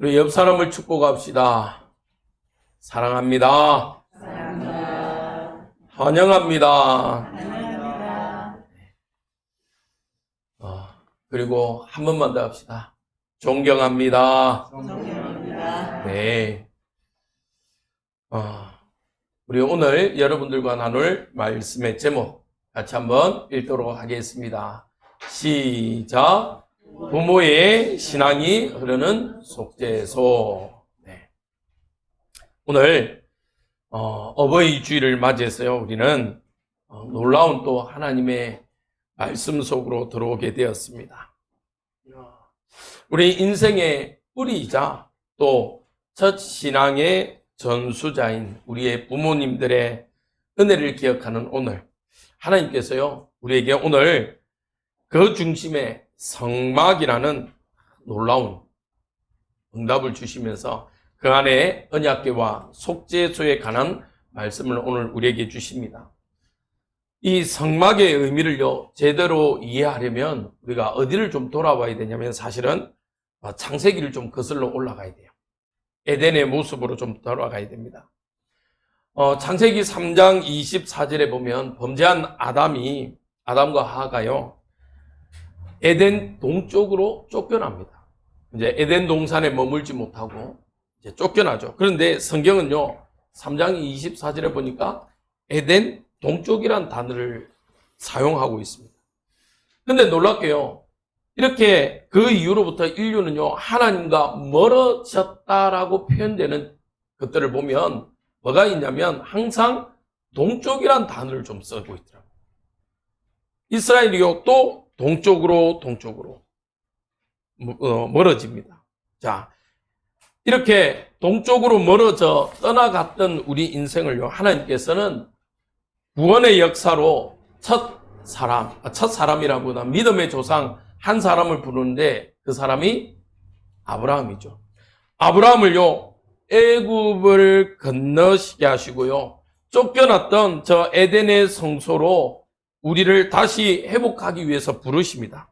우리 옆 사람을 축복합시다. 사랑합니다. 사랑합니다. 환영합니다. 환영합니다. 그리고 한 번만 더 합시다. 존경합니다. 존경합니다. 네. 우리 오늘 여러분들과 나눌 말씀의 제목 같이 한번 읽도록 하겠습니다. 시작. 부모의 신앙이 흐르는 속죄소. 네. 오늘 어버이 주일을 맞이해서요. 우리는 놀라운 또 하나님의 말씀 속으로 들어오게 되었습니다. 우리 인생의 뿌리이자 또 첫 신앙의 전수자인 우리의 부모님들의 은혜를 기억하는 오늘, 하나님께서요 우리에게 오늘 그 중심에 성막이라는 놀라운 응답을 주시면서 그 안에 언약궤와 속죄소에 관한 말씀을 오늘 우리에게 주십니다. 이 성막의 의미를요 제대로 이해하려면 우리가 어디를 좀 돌아봐야 되냐면 사실은 창세기를 좀 거슬러 올라가야 돼요. 에덴의 모습으로 좀 돌아가야 됩니다. 창세기 3장 24절에 보면 범죄한 아담과 하와가요 에덴 동쪽으로 쫓겨납니다. 이제 에덴 동산에 머물지 못하고 이제 쫓겨나죠. 그런데 성경은요 3장 24절에 보니까 에덴 동쪽이란 단어를 사용하고 있습니다. 근데 놀랍게요. 이렇게 그 이후로부터 인류는요, 하나님과 멀어졌다라고 표현되는 것들을 보면 뭐가 있냐면 항상 동쪽이란 단어를 좀 쓰고 있더라고요. 이스라엘이요, 또 동쪽으로 멀어집니다. 자, 이렇게 동쪽으로 멀어져 떠나갔던 우리 인생을요, 하나님께서는 구원의 역사로 첫 사람이라보다 믿음의 조상 한 사람을 부르는데 그 사람이 아브라함이죠. 아브라함을요 애굽을 건너시게 하시고요 쫓겨났던 저 에덴의 성소로 우리를 다시 회복하기 위해서 부르십니다.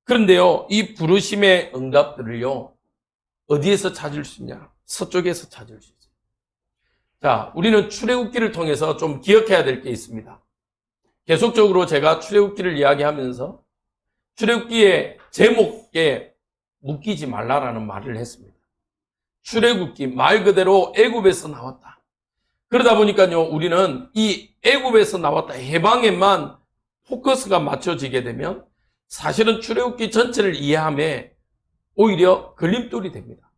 그런데요 이 부르심의 응답들을요 어디에서 찾을 수 있냐? 서쪽에서 찾을 수 있어요. 자, 우리는 출애굽기를 통해서 좀 기억해야 될 게 있습니다. 계속적으로 제가 출애굽기를 이야기하면서 출애굽기의 제목에 묶이지 말라라는 말을 했습니다. 출애굽기 말 그대로 애굽에서 나왔다. 그러다 보니까요 우리는 이 애굽에서 나왔다 해방에만 포커스가 맞춰지게 되면 사실은 출애굽기 전체를 이해함에 오히려 걸림돌이 됩니다.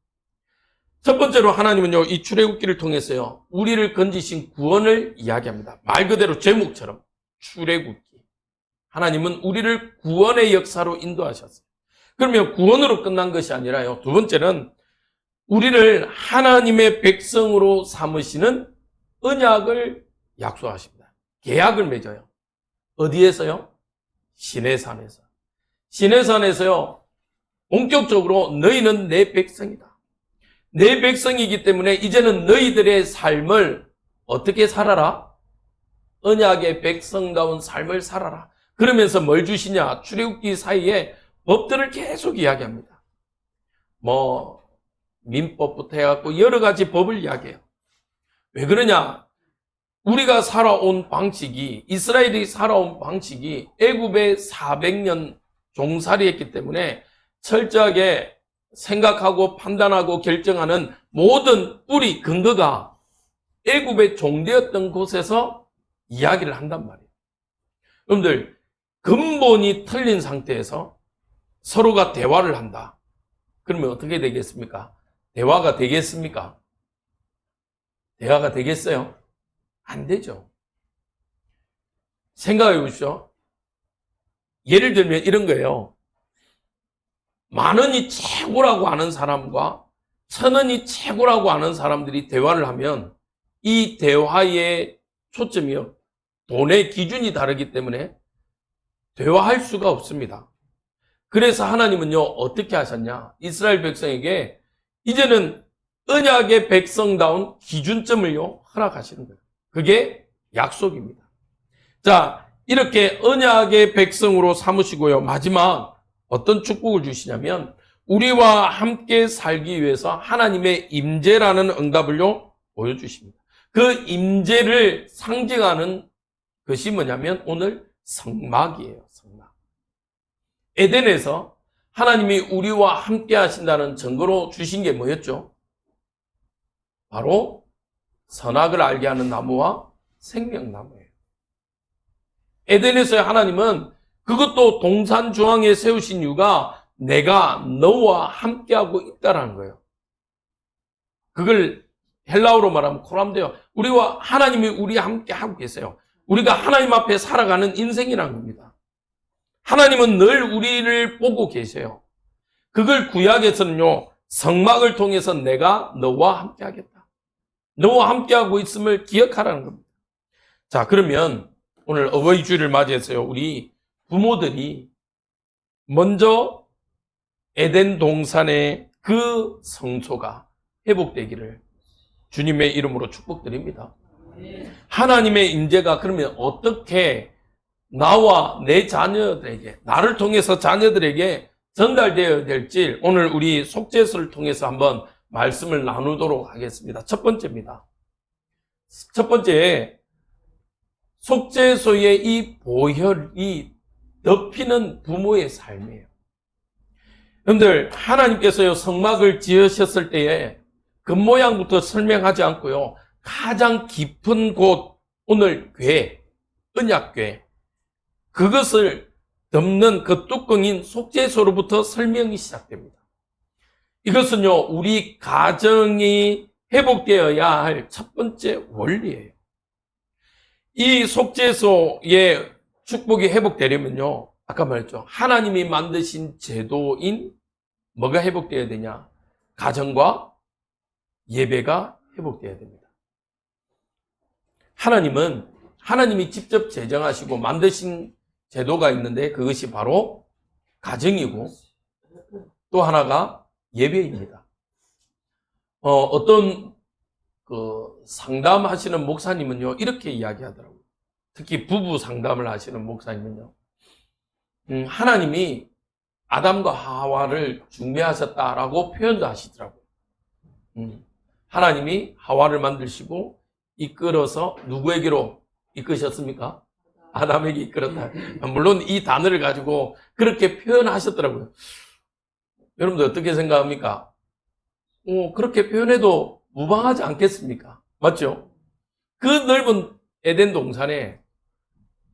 첫 번째로 하나님은요 이 출애굽기를 통해서요 우리를 건지신 구원을 이야기합니다. 말 그대로 제목처럼 출애굽기. 하나님은 우리를 구원의 역사로 인도하셨어요. 그러면 구원으로 끝난 것이 아니라요. 두 번째는 우리를 하나님의 백성으로 삼으시는 언약을 약속하십니다. 계약을 맺어요. 어디에서요? 시내산에서. 시내산에서요. 본격적으로 너희는 내 백성이다. 내 백성이기 때문에 이제는 너희들의 삶을 어떻게 살아라? 언약의 백성다운 삶을 살아라. 그러면서 뭘 주시냐? 출애굽기 사이에 법들을 계속 이야기합니다. 민법부터 해갖고 여러 가지 법을 이야기해요. 왜 그러냐? 우리가 살아온 방식이, 이스라엘이 살아온 방식이 애굽에 400년 종살이했기 때문에 철저하게 생각하고 판단하고 결정하는 모든 뿌리, 근거가 애굽의 종되었던 곳에서 이야기를 한단 말이에요. 여러분들, 근본이 틀린 상태에서 서로가 대화를 한다. 그러면 어떻게 되겠습니까? 대화가 되겠습니까? 대화가 되겠어요? 안 되죠. 생각해 보십시오. 예를 들면 이런 거예요. 10,000원이 최고라고 하는 사람과 1,000원이 최고라고 하는 사람들이 대화를 하면 이 대화의 초점이요. 돈의 기준이 다르기 때문에 대화할 수가 없습니다. 그래서 하나님은요 어떻게 하셨냐? 이스라엘 백성에게 이제는 언약의 백성다운 기준점을요 허락하시는 거예요. 그게 약속입니다. 자, 이렇게 언약의 백성으로 삼으시고요 마지막 어떤 축복을 주시냐면 우리와 함께 살기 위해서 하나님의 임재라는 응답을요 보여주십니다. 그 임재를 상징하는 것이 뭐냐면 오늘 성막이에요. 성막. 에덴에서 하나님이 우리와 함께 하신다는 증거로 주신 게 뭐였죠? 바로 선악을 알게 하는 나무와 생명나무예요. 에덴에서의 하나님은 그것도 동산 중앙에 세우신 이유가 내가 너와 함께하고 있다라는 거예요. 그걸 헬라어로 말하면 코람데요. 우리와 하나님이 우리와 함께하고 계세요. 우리가 하나님 앞에 살아가는 인생이라는 겁니다. 하나님은 늘 우리를 보고 계세요. 그걸 구약에서는요, 성막을 통해서 내가 너와 함께하겠다. 너와 함께하고 있음을 기억하라는 겁니다. 자, 그러면 오늘 어버이 주일을 맞이해서요, 우리 부모들이 먼저 에덴 동산의 그 성소가 회복되기를 주님의 이름으로 축복드립니다. 하나님의 임재가 그러면 어떻게 나와 내 자녀들에게, 나를 통해서 자녀들에게 전달되어야 될지 오늘 우리 속죄소를 통해서 한번 말씀을 나누도록 하겠습니다. 첫 번째입니다. 첫 번째, 속죄소의 이 보혈이 덮이는 부모의 삶이에요. 여러분들, 하나님께서요, 성막을 지으셨을 때에 겉모양부터 설명하지 않고요, 가장 깊은 곳, 오늘 궤, 언약궤, 그것을 덮는 그 뚜껑인 속죄소로부터 설명이 시작됩니다. 이것은요, 우리 가정이 회복되어야 할 첫 번째 원리예요. 이 속죄소의 축복이 회복되려면요, 아까 말했죠. 하나님이 만드신 제도인 뭐가 회복되어야 되냐? 가정과 예배가 회복되어야 됩니다. 하나님이 직접 제정하시고 만드신 제도가 있는데 그것이 바로 가정이고 또 하나가 예배입니다. 어떤 상담하시는 목사님은요, 이렇게 이야기하더라고요. 특히 부부 상담을 하시는 목사님은요, 하나님이 아담과 하와를 중매하셨다라고 표현도 하시더라고요. 하나님이 하와를 만드시고 이끌어서 누구에게로 이끄셨습니까? 아담에게 이끌었다. 물론 이 단어를 가지고 그렇게 표현하셨더라고요. 여러분들 어떻게 생각합니까? 그렇게 표현해도 무방하지 않겠습니까? 맞죠? 그 넓은 에덴 동산에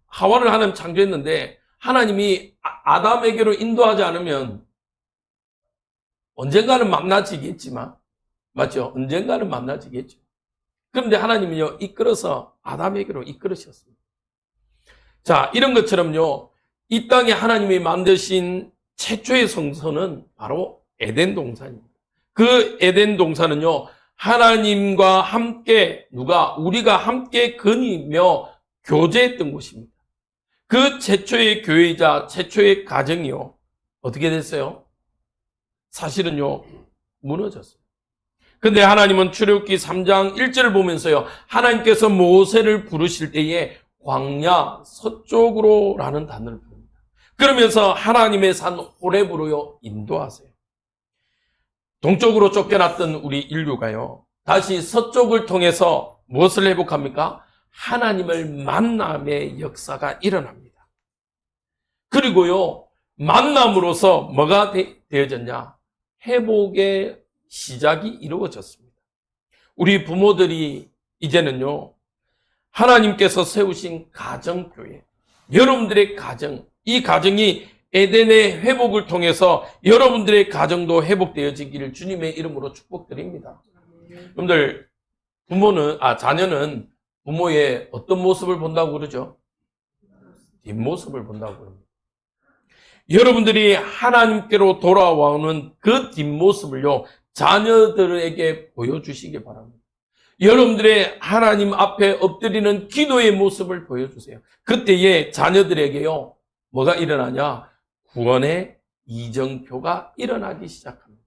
하와를 하나님 창조했는데 하나님이 아담에게로 인도하지 않으면 언젠가는 만나지겠지만, 맞죠? 언젠가는 만나지겠죠. 그런데 하나님은요, 이끌어서 아담에게로 이끌으셨습니다. 자, 이런 것처럼요, 이 땅에 하나님이 만드신 최초의 성소는 바로 에덴 동산입니다. 그 에덴 동산은요, 하나님과 함께, 우리가 함께 거니며 교제했던 곳입니다. 그 최초의 교회이자 최초의 가정이요, 어떻게 됐어요? 사실은요, 무너졌어요. 근데 하나님은 출애굽기 3장 1절을 보면서요, 하나님께서 모세를 부르실 때에 광야 서쪽으로라는 단어를 부릅니다. 그러면서 하나님의 산 호렙으로요, 인도하세요. 동쪽으로 쫓겨났던 우리 인류가요, 다시 서쪽을 통해서 무엇을 회복합니까? 하나님을 만남의 역사가 일어납니다. 그리고요, 만남으로서 뭐가 되어졌냐? 회복의 시작이 이루어졌습니다. 우리 부모들이 이제는요, 하나님께서 세우신 가정교회, 여러분들의 가정, 이 가정이 에덴의 회복을 통해서 여러분들의 가정도 회복되어지기를 주님의 이름으로 축복드립니다. 여러분들, 자녀는 부모의 어떤 모습을 본다고 그러죠? 뒷모습을 본다고 그럽니다. 여러분들이 하나님께로 돌아오는 그 뒷모습을요, 자녀들에게 보여주시기 바랍니다. 여러분들의 하나님 앞에 엎드리는 기도의 모습을 보여주세요. 그때에 자녀들에게요, 뭐가 일어나냐? 구원의 이정표가 일어나기 시작합니다.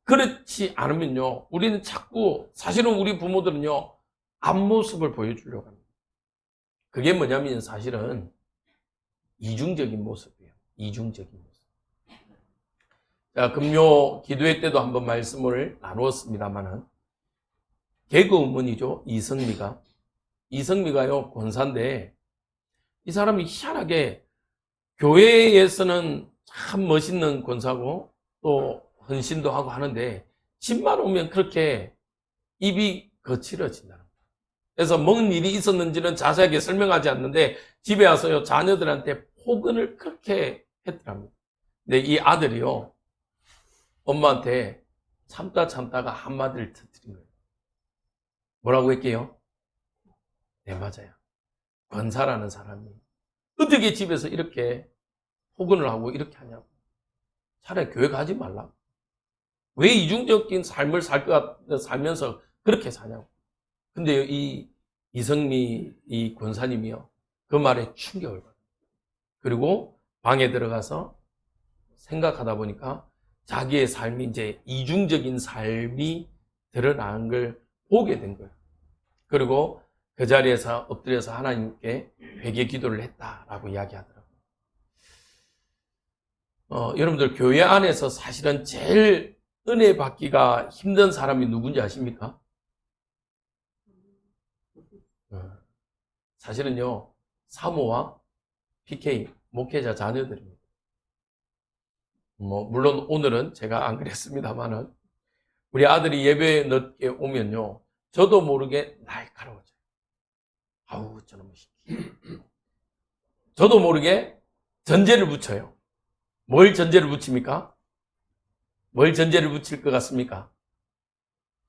그렇지 않으면요, 우리는 자꾸, 사실은 우리 부모들은요, 앞모습을 보여주려고 합니다. 그게 뭐냐면 사실은 이중적인 모습이에요. 이중적인 모습. 자, 금요 기도회 때도 한번 말씀을 나누었습니다만은, 개그 어머니죠. 이성미가요, 권사인데, 이 사람이 희한하게 교회에서는 참 멋있는 권사고, 또 헌신도 하고 하는데, 집만 오면 그렇게 입이 거칠어진다. 그래서 뭔 일이 있었는지는 자세하게 설명하지 않는데, 집에 와서요, 자녀들한테 폭언을 그렇게 했더랍니다. 근데 이 아들이요, 엄마한테 참다가 한마디를 터뜨린 거예요. 뭐라고 했게요? 네, 맞아요. 권사라는 사람이 어떻게 집에서 이렇게 폭언을 하고 이렇게 하냐고. 차라리 교회 가지 말라고. 왜 이중적인 삶을 살면서 그렇게 사냐고. 근데 이 이성미 이 권사님이요, 그 말에 충격을 받아요. 그리고 방에 들어가서 생각하다 보니까 자기의 삶이 이제 이중적인 삶이 드러나는 걸 보게 된 거예요. 그리고 그 자리에서 엎드려서 하나님께 회개 기도를 했다라고 이야기하더라고요. 여러분들 교회 안에서 사실은 제일 은혜 받기가 힘든 사람이 누군지 아십니까? 사실은요, 사모와 PK, 목회자 자녀들입니다. 물론 오늘은 제가 안 그랬습니다만은, 우리 아들이 예배에 늦게 오면요, 저도 모르게 날카로워져요. 아우, 저놈의 새끼. 저도 모르게 전제를 붙여요. 뭘 전제를 붙입니까? 뭘 전제를 붙일 것 같습니까?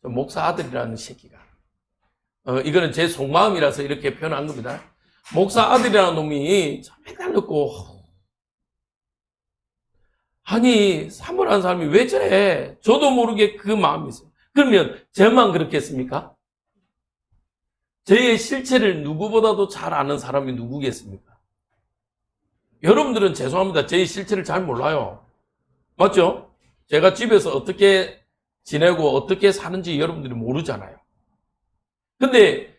저 목사 아들이라는 새끼가. 이거는 제 속마음이라서 이렇게 표현한 겁니다. 목사 아들이라는 놈이 맨날 늦고, 아니, 사모라는 사람이 왜 저래? 저도 모르게 그 마음이 있어요. 그러면 저만 그렇겠습니까? 저의 실체를 누구보다도 잘 아는 사람이 누구겠습니까? 여러분들은 죄송합니다. 제 실체를 잘 몰라요. 맞죠? 제가 집에서 어떻게 지내고 어떻게 사는지 여러분들이 모르잖아요. 근데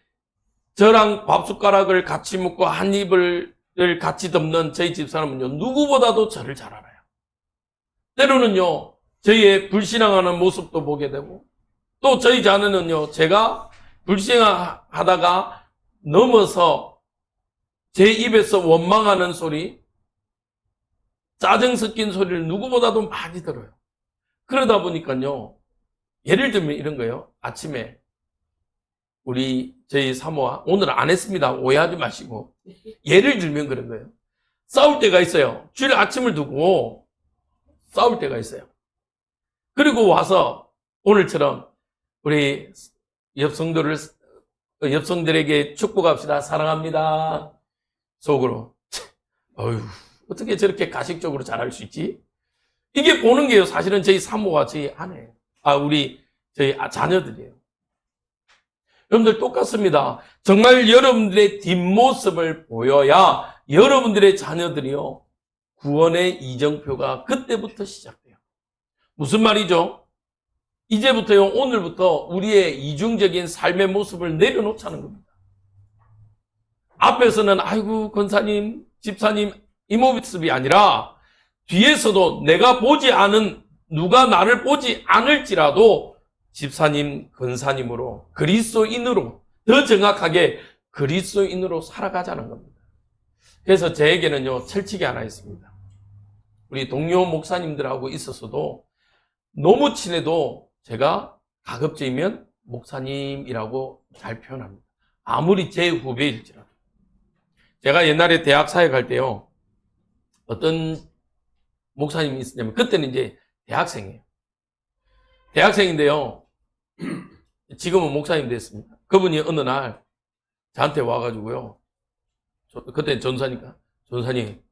저랑 밥숟가락을 같이 먹고 한 입을 같이 덮는 저희 집사람은요, 누구보다도 저를 잘 알아요. 때로는요, 저희의 불신앙하는 모습도 보게 되고, 또 저희 자녀는요, 제가 불신앙하다가 넘어서 제 입에서 원망하는 소리, 짜증 섞인 소리를 누구보다도 많이 들어요. 그러다 보니까요, 예를 들면 이런 거예요. 아침에 저희 사모와, 오늘 안 했습니다. 오해하지 마시고. 예를 들면 그런 거예요. 싸울 때가 있어요. 주일 아침을 두고 싸울 때가 있어요. 그리고 와서 오늘처럼 우리 엽성들에게 축복합시다. 사랑합니다. 속으로. 어휴, 어떻게 저렇게 가식적으로 잘할 수 있지? 이게 보는 게요, 사실은 저희 사모와 저희 아내, 저희 자녀들이에요. 여러분들 똑같습니다. 정말 여러분들의 뒷모습을 보여야 여러분들의 자녀들이요, 구원의 이정표가 그때부터 시작돼요. 무슨 말이죠? 이제부터요, 오늘부터 우리의 이중적인 삶의 모습을 내려놓자는 겁니다. 앞에서는 아이고 권사님, 집사님 이 모습이 아니라 뒤에서도 내가 보지 않은, 누가 나를 보지 않을지라도 집사님, 권사님으로, 그리스도인으로, 더 정확하게 그리스도인으로 살아가자는 겁니다. 그래서 저에게는요, 철칙이 하나 있습니다. 우리 동료 목사님들하고 있었어도 너무 친해도 제가 가급적이면 목사님이라고 잘 표현합니다. 아무리 제 후배일지라도. 제가 옛날에 대학 사역할 때요, 어떤 목사님이 있었냐면, 그때는 이제 대학생이에요. 대학생인데요, 지금은 목사님 됐습니다. 그분이 어느 날 저한테 와가지고요, 그때 전사니까, 전사님,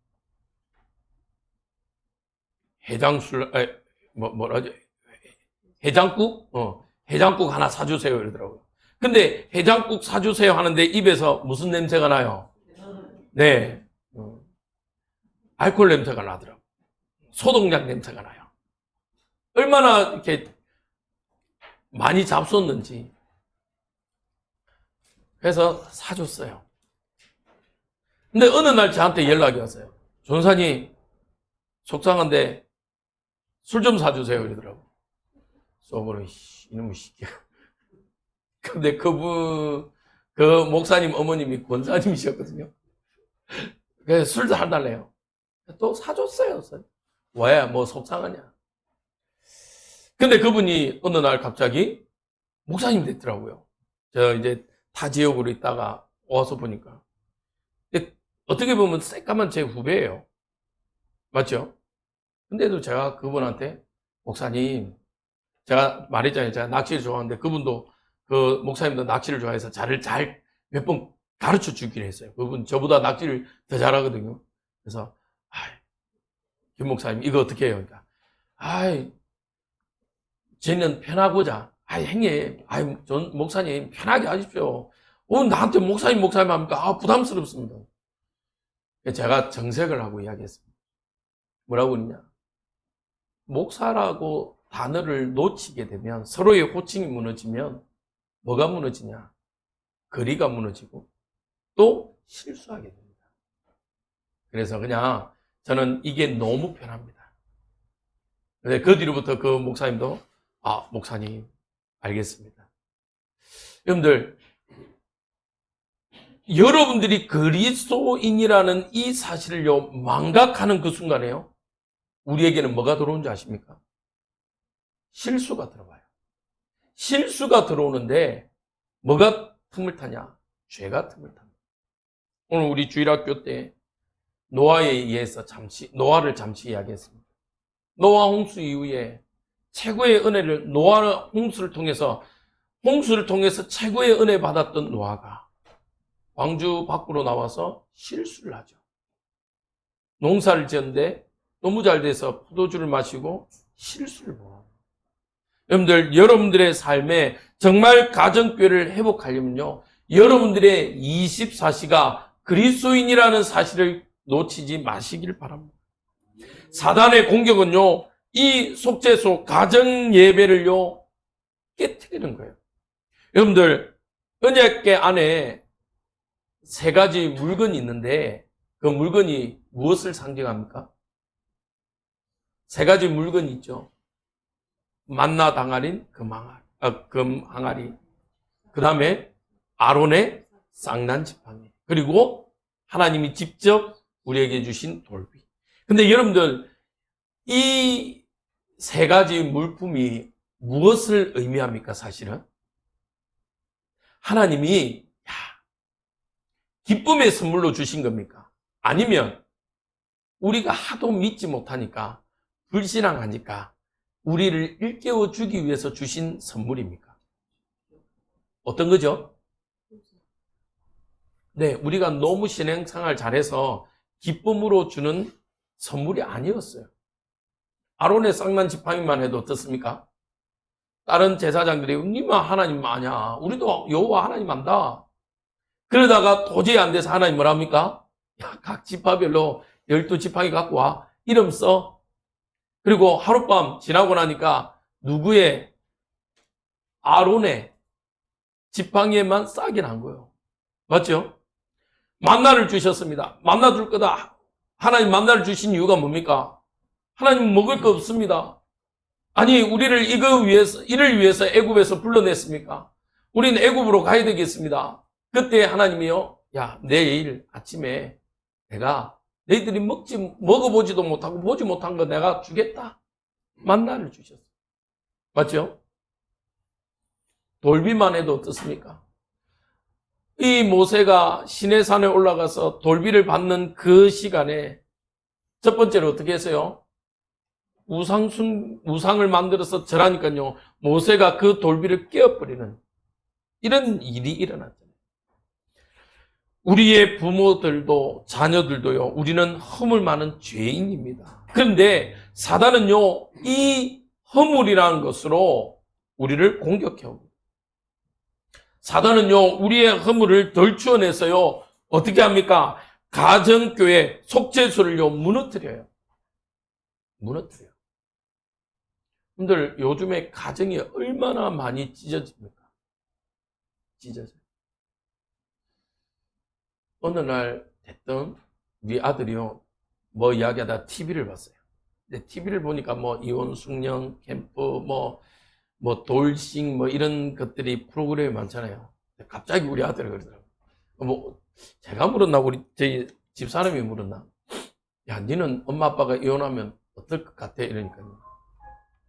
해장국? 해장국 하나 사주세요. 이러더라고요. 근데 해장국 사주세요 하는데 입에서 무슨 냄새가 나요? 네. 알코올 냄새가 나더라고요. 소독약 냄새가 나요. 얼마나 이렇게 많이 잡섰는지. 그래서 사줬어요. 근데 어느 날 저한테 연락이 왔어요. 전사님, 속상한데 술 좀 사주세요. 그러더라고. 속으로, 이놈의 새끼야. 근데 그 목사님 어머님이 권사님이셨거든요. 그래서 술 사달래요. 또 사줬어요. 왜? 뭐 속상하냐. 근데 그분이 어느 날 갑자기 목사님 됐더라고요. 저 이제 타 지역으로 있다가 와서 보니까. 근데 어떻게 보면 새까만 제 후배예요. 맞죠? 근데도 제가 그분한테 목사님, 제가 말했잖아요. 제가 낚시를 좋아하는데 그분도 그 목사님도 낚시를 좋아해서 저를 잘 몇 번 가르쳐 주기로 했어요. 그분 저보다 낚시를 더 잘하거든요. 그래서 김 목사님 이거 어떻게 해요? 그러니까 쟤는 편하고자 형님 전 목사님 편하게 하십시오. 나한테 목사님 합니까? 부담스럽습니다. 제가 정색을 하고 이야기했습니다. 뭐라고 그러냐? 목사라고 단어를 놓치게 되면 서로의 호칭이 무너지면 뭐가 무너지냐? 거리가 무너지고 또 실수하게 됩니다. 그래서 그냥 저는 이게 너무 편합니다. 그 뒤로부터 그 목사님도 목사님 알겠습니다. 여러분들이 그리스도인이라는 이 사실을요 망각하는 그 순간에요 우리에게는 뭐가 들어오는지 아십니까? 실수가 들어와요. 실수가 들어오는데 뭐가 틈을 타냐? 죄가 틈을 탑니다. 오늘 우리 주일학교 때 노아에 의해서 노아를 잠시 이야기했습니다. 노아 홍수 이후에 최고의 은혜를 노아 홍수를 통해서 최고의 은혜 받았던 노아가 광주 밖으로 나와서 실수를 하죠. 농사를 지었는데 너무 잘 돼서 포도주를 마시고 실수를 범합니다. 여러분들의 삶에 정말 가정교회를 회복하려면요. 여러분들의 24시가 그리스도인이라는 사실을 놓치지 마시길 바랍니다. 사단의 공격은요. 이 속죄소 가정 예배를요. 깨트리는 거예요. 여러분들 언약궤 안에 3가지 물건이 있는데 그 물건이 무엇을 상징합니까? 3가지 물건이 있죠. 만나 당아린 금 항아리, 그 다음에 아론의 쌍난 지팡이, 그리고 하나님이 직접 우리에게 주신 돌비. 근데 여러분들 이 3가지 물품이 무엇을 의미합니까? 사실은 하나님이 기쁨의 선물로 주신 겁니까? 아니면 우리가 하도 믿지 못하니까 불신앙하니까 우리를 일깨워 주기 위해서 주신 선물입니까? 어떤 거죠? 네, 우리가 너무 신앙생활 잘해서 기쁨으로 주는 선물이 아니었어요. 아론의 쌍난 지팡이만 해도 어떻습니까? 다른 제사장들이 니만 하나님 아냐? 우리도 여호와 하나님 안다. 그러다가 도저히 안 돼서 하나님 뭐랍니까? 각 지파별로 12지팡이 갖고 와. 이름 써. 그리고 하룻밤 지나고 나니까 누구의? 아론의 지팡이에만 싸게 난 거예요. 맞죠? 만나를 주셨습니다. 만나 줄 거다. 하나님 만나를 주신 이유가 뭡니까? 하나님 먹을 거 없습니다. 아니 우리를 이를 위해서 애굽에서 불러냈습니까? 우리는 애굽으로 가야 되겠습니다. 그때 하나님이요, 내일 아침에 내가 너희들이 먹어보지도 못하고 보지 못한 거 내가 주겠다. 만나를 주셨어요. 맞죠? 돌비만 해도 어떻습니까? 이 모세가 시내산에 올라가서 돌비를 받는 그 시간에 첫 번째로 어떻게 했어요? 우상을 만들어서 절하니까요. 모세가 그 돌비를 깨어버리는 이런 일이 일어났잖아요. 우리의 부모들도 자녀들도요. 우리는 허물 많은 죄인입니다. 그런데 사단은요. 이 허물이라는 것으로 우리를 공격해옵니다. 사단은요. 우리의 허물을 덜추어내서요. 어떻게 합니까? 가정교회 속죄소를요. 무너뜨려요. 여러분들 요즘에 가정이 얼마나 많이 찢어집니까? 찢어져요. 어느 날 됐던 우리 아들이요 뭐 이야기하다 TV를 봤어요. TV를 보니까 뭐 이혼 숙련 캠프 뭐 돌싱 뭐 이런 것들이 프로그램이 많잖아요. 갑자기 우리 아들이 그러더라고요. 뭐 제가 물었나 우리 저희 집사람이 물었나? 야, 니는 엄마 아빠가 이혼하면 어떨 것 같아? 이러니까요.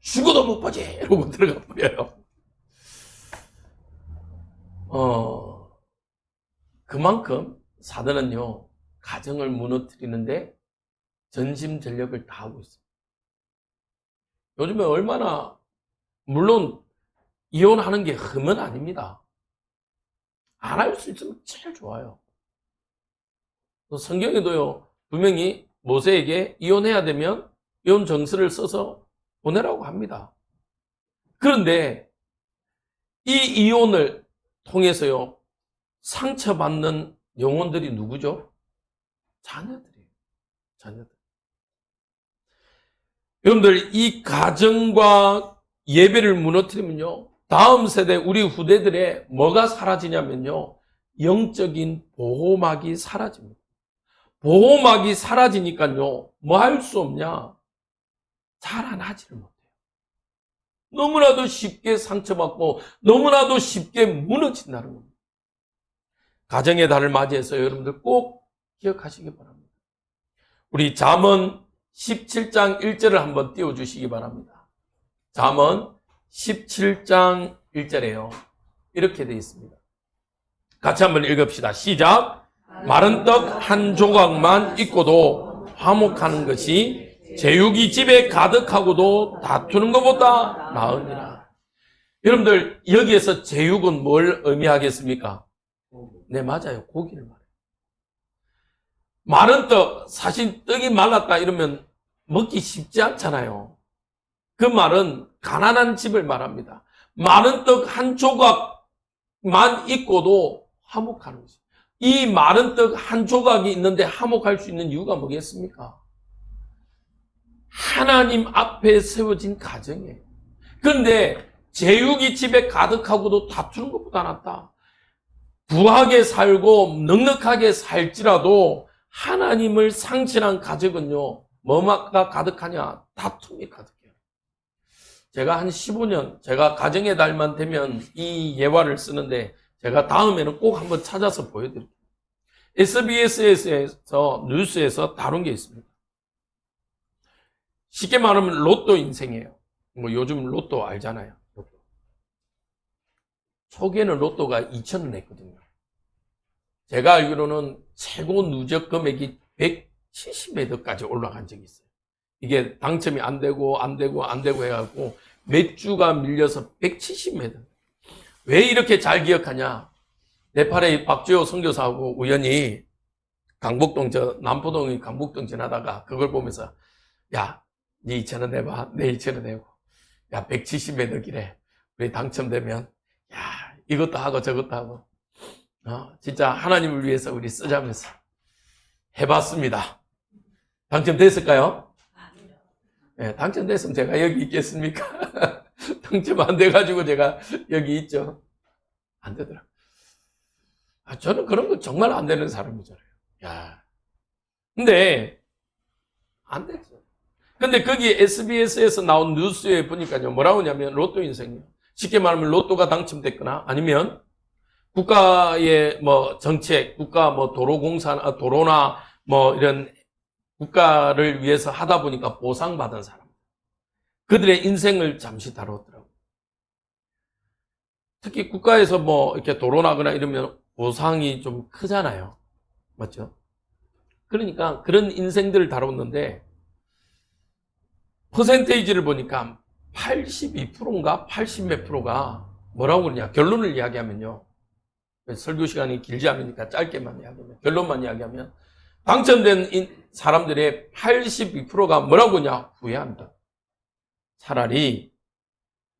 죽어도 못 보지! 이러고 들어가 버려요. 그만큼 사단은요, 가정을 무너뜨리는데 전심전력을 다하고 있습니다. 요즘에 얼마나, 물론, 이혼하는 게 흠은 아닙니다. 안 할 수 있으면 제일 좋아요. 성경에도요, 분명히 모세에게 이혼해야 되면 이혼 정서를 써서 보내라고 합니다. 그런데 이 이혼을 통해서요, 상처받는 영혼들이 누구죠? 자녀들이에요. 자녀들. 여러분들, 이 가정과 예배를 무너뜨리면요, 다음 세대, 우리 후대들의 뭐가 사라지냐면요, 영적인 보호막이 사라집니다. 보호막이 사라지니까요, 뭐 할 수 없냐? 자라나지를 못해요. 너무나도 쉽게 상처받고, 너무나도 쉽게 무너진다는 겁니다. 가정의 달을 맞이해서 여러분들 꼭 기억하시기 바랍니다. 우리 잠언 17장 1절을 한번 띄워주시기 바랍니다. 잠언 17장 1절에요. 이렇게 되어 있습니다. 같이 한번 읽읍시다. 시작. 마른 떡 한 조각만 있고도 화목하는 것이 제육이 집에 가득하고도 다투는 것보다 나으니라. 여러분들, 여기에서 제육은 뭘 의미하겠습니까? 네, 맞아요. 고기를 말해요. 마른 떡, 사실 떡이 말랐다 이러면 먹기 쉽지 않잖아요. 그 말은 가난한 집을 말합니다. 마른 떡 한 조각만 있고도 화목하는 거죠. 이 마른 떡 한 조각이 있는데 화목할 수 있는 이유가 뭐겠습니까? 하나님 앞에 세워진 가정이에요. 그런데 제육이 집에 가득하고도 다투는 것보다 낫다. 부하게 살고 넉넉하게 살지라도 하나님을 상실한 가정은요, 뭐가 가득하냐? 다툼이 가득해요. 제가 한 15년, 제가 가정의 달만 되면 이 예화를 쓰는데 제가 다음에는 꼭 한번 찾아서 보여드릴게요. SBS에서 뉴스에서 다룬 게 있습니다. 쉽게 말하면 로또 인생이에요. 뭐 요즘 로또 알잖아요. 로또. 초기에는 로또가 2,000원 했거든요. 제가 알기로는 최고 누적 금액이 170매덕까지 올라간 적이 있어요. 이게 당첨이 안 되고 해갖고 몇 주가 밀려서 170매덕. 왜 이렇게 잘 기억하냐? 네팔의 박주호 선교사하고 우연히 남포동이 강북동 지나다가 그걸 보면서, 야, 네 2,000원 내봐. 내 2,000원 내고. 야, 170매덕이래. 우리 당첨되면, 야, 이것도 하고 저것도 하고. 진짜 하나님을 위해서 우리 쓰자면서 해봤습니다. 당첨됐을까요? 네, 당첨됐으면 제가 여기 있겠습니까? 당첨 안 돼가지고 제가 여기 있죠. 안 되더라고요. 저는 그런 거 정말 안 되는 사람이잖아요. 야. 근데, 안 됐어요. 근데 거기 SBS에서 나온 뉴스에 보니까요, 뭐라고 하냐면, 로또 인생이에요. 쉽게 말하면 로또가 당첨됐거나, 아니면, 국가의 뭐 정책, 국가 뭐 도로나 뭐 이런 국가를 위해서 하다 보니까 보상받은 사람. 그들의 인생을 잠시 다뤘더라고요. 특히 국가에서 뭐 이렇게 도로나거나 이러면 보상이 좀 크잖아요. 맞죠? 그러니까 그런 인생들을 다뤘는데 퍼센테이지를 보니까 82%인가 80몇 프로가 뭐라고 그러냐. 결론을 이야기하면요. 설교 시간이 길지 않으니까 짧게만 이야기하면, 결론만 이야기하면, 당첨된 사람들의 82%가 뭐라고 그러냐? 후회한다. 차라리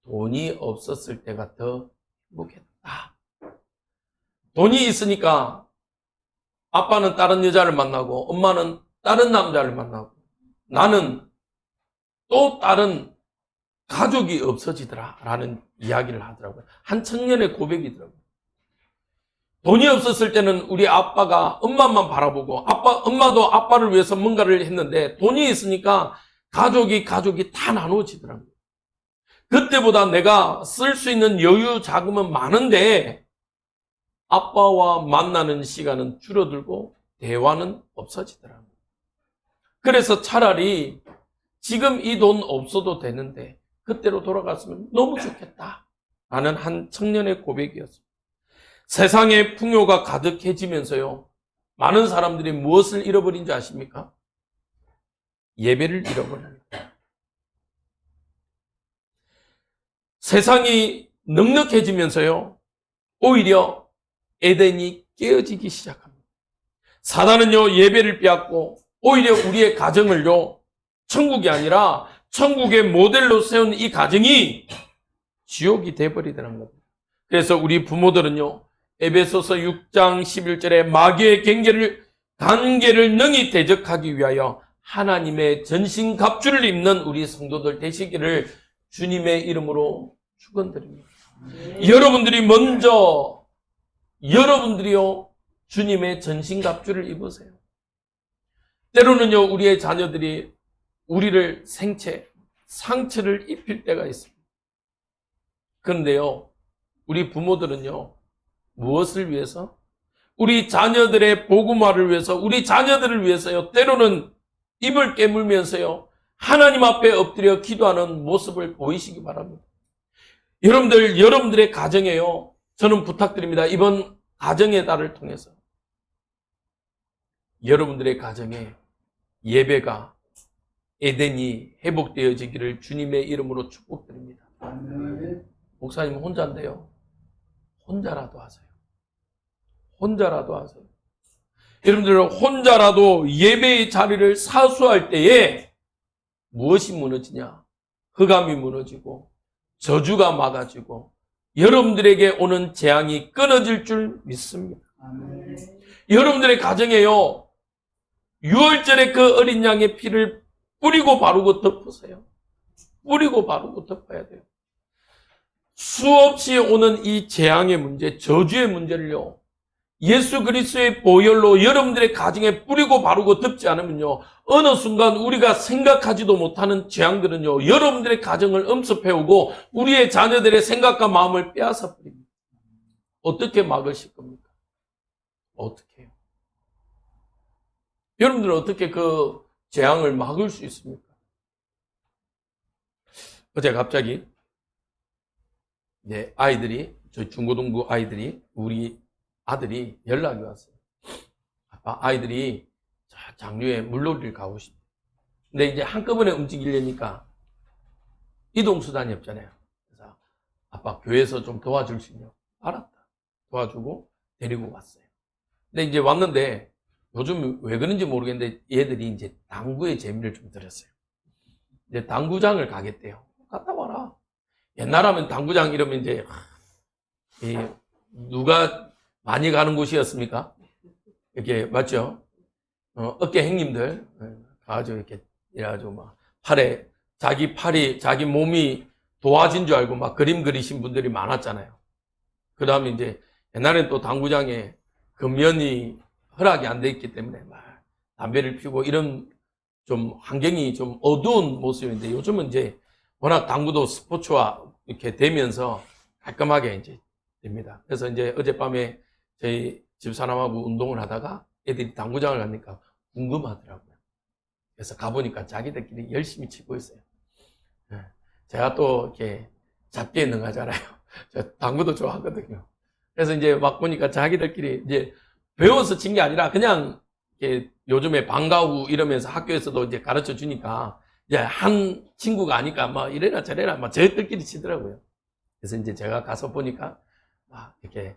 돈이 없었을 때가 더 행복했다. 돈이 있으니까 아빠는 다른 여자를 만나고 엄마는 다른 남자를 만나고 나는 또 다른 가족이 없어지더라 라는 이야기를 하더라고요. 한 청년의 고백이더라고요. 돈이 없었을 때는 우리 아빠가 엄마만 바라보고 엄마도 아빠를 위해서 뭔가를 했는데 돈이 있으니까 가족이 다 나누어지더라고요. 그때보다 내가 쓸 수 있는 여유 자금은 많은데 아빠와 만나는 시간은 줄어들고 대화는 없어지더라고요. 그래서 차라리 지금 이 돈 없어도 되는데 그때로 돌아갔으면 너무 좋겠다 라는 한 청년의 고백이었습니다. 세상에 풍요가 가득해지면서요, 많은 사람들이 무엇을 잃어버린 줄 아십니까? 예배를 잃어버립니다. 세상이 넉넉해지면서요, 오히려 에덴이 깨어지기 시작합니다. 사단은요, 예배를 빼앗고 오히려 우리의 가정을요, 천국이 아니라 천국의 모델로 세운 이 가정이 지옥이 돼버리더라는 겁니다. 그래서 우리 부모들은요, 에베소서 6장 11절에 마귀의 관계를 능히 대적하기 위하여 하나님의 전신갑주를 입는 우리 성도들 되시기를 주님의 이름으로 축원드립니다. 여러분들이요, 주님의 전신갑주를 입으세요. 때로는요, 우리의 자녀들이 우리를 상처를 입힐 때가 있습니다. 그런데요, 우리 부모들은요, 무엇을 위해서? 우리 자녀들의 복음화를 위해서, 우리 자녀들을 위해서요, 때로는 입을 깨물면서요, 하나님 앞에 엎드려 기도하는 모습을 보이시기 바랍니다. 여러분들의 가정에요, 저는 부탁드립니다. 이번 가정의 달을 통해서 여러분들의 가정에 예배가 에덴이 회복되어지기를 주님의 이름으로 축복드립니다. 목사님 혼자인데요, 혼자라도 하세요. 혼자라도 하세요. 여러분들 혼자라도 예배의 자리를 사수할 때에 무엇이 무너지냐? 흑암이 무너지고 저주가 막아지고 여러분들에게 오는 재앙이 끊어질 줄 믿습니다. 여러분들의 가정에요, 유월절에 그 어린 양의 피를 뿌리고 바르고 덮으세요. 뿌리고 바르고 덮어야 돼요. 수없이 오는 이 재앙의 문제, 저주의 문제를요, 예수 그리스도의 보혈로 여러분들의 가정에 뿌리고 바르고 덮지 않으면요, 어느 순간 우리가 생각하지도 못하는 재앙들은요, 여러분들의 가정을 엄습해오고 우리의 자녀들의 생각과 마음을 빼앗아 버립니다. 어떻게 막으실 겁니까? 어떻게 해요? 여러분들은 어떻게 그 재앙을 막을 수 있습니까? 어제 갑자기 저희 중고등부 아이들이, 우리 아들이 연락이 왔어요. 아빠, 아이들이 장류에 물놀이를 가고 싶대. 근데 이제 한꺼번에 움직이려니까 이동수단이 없잖아요. 그래서 아빠, 교회에서 좀 도와줄 수 있냐고. 알았다. 도와주고 데리고 왔어요. 근데 이제 왔는데 요즘 왜 그런지 모르겠는데 얘들이 이제 당구의 재미를 좀 들었어요. 이제 당구장을 가겠대요. 갔다 와라. 옛날하면 당구장 이러면 이제 누가 많이 가는 곳이었습니까? 이렇게 맞죠? 어깨 행님들 가가지고 이렇게 이래가지고 막 자기 몸이 도와진 줄 알고 막 그림 그리신 분들이 많았잖아요. 그 다음에 이제 옛날엔 또 당구장에 금연이 허락이 안 돼 있기 때문에 막 담배를 피우고 이런 좀 환경이 좀 어두운 모습인데 요즘은 이제 워낙 당구도 스포츠화 이렇게 되면서 깔끔하게 이제 됩니다. 그래서 이제 어젯밤에 저희 집사람하고 운동을 하다가 애들이 당구장을 가니까 궁금하더라고요. 그래서 가보니까 자기들끼리 열심히 치고 있어요. 제가 또 이렇게 잡기에 능하잖아요. 저 당구도 좋아하거든요. 그래서 이제 막 보니까 자기들끼리 이제 배워서 친 게 아니라 그냥 이렇게 요즘에 방과후 이러면서 학교에서도 이제 가르쳐 주니까 이제 한 친구가 아니까 막 이래라 저래라 막 저희들끼리 치더라고요. 그래서 이제 제가 가서 보니까 막 이렇게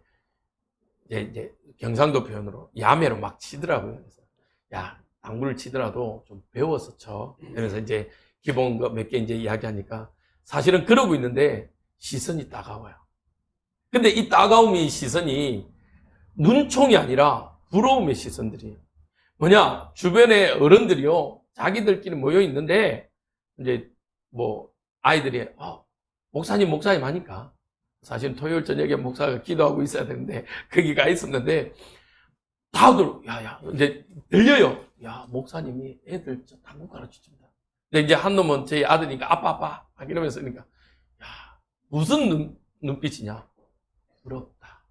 이제 경상도 표현으로 야매로 막 치더라고요. 그래서 야, 당구를 치더라도 좀 배워서 쳐. 그래서 이제 기본 거 몇 개 이제 이야기하니까 사실은 그러고 있는데 시선이 따가워요. 근데 이 따가움이 시선이 눈총이 아니라 부러움의 시선들이에요. 뭐냐, 주변에 어른들이요, 자기들끼리 모여 있는데 이제 뭐 아이들이 목사님 하니까 사실 토요일 저녁에 목사가 기도하고 있어야 되는데 거기 가 있었는데 다들 이제 들려요. 야, 목사님이 애들 당구 가르쳐준다. 근데 이제 한 놈은 저희 아들이니까 아빠 막 이러면서 그러니까 야, 무슨 눈빛이냐? 부럽다.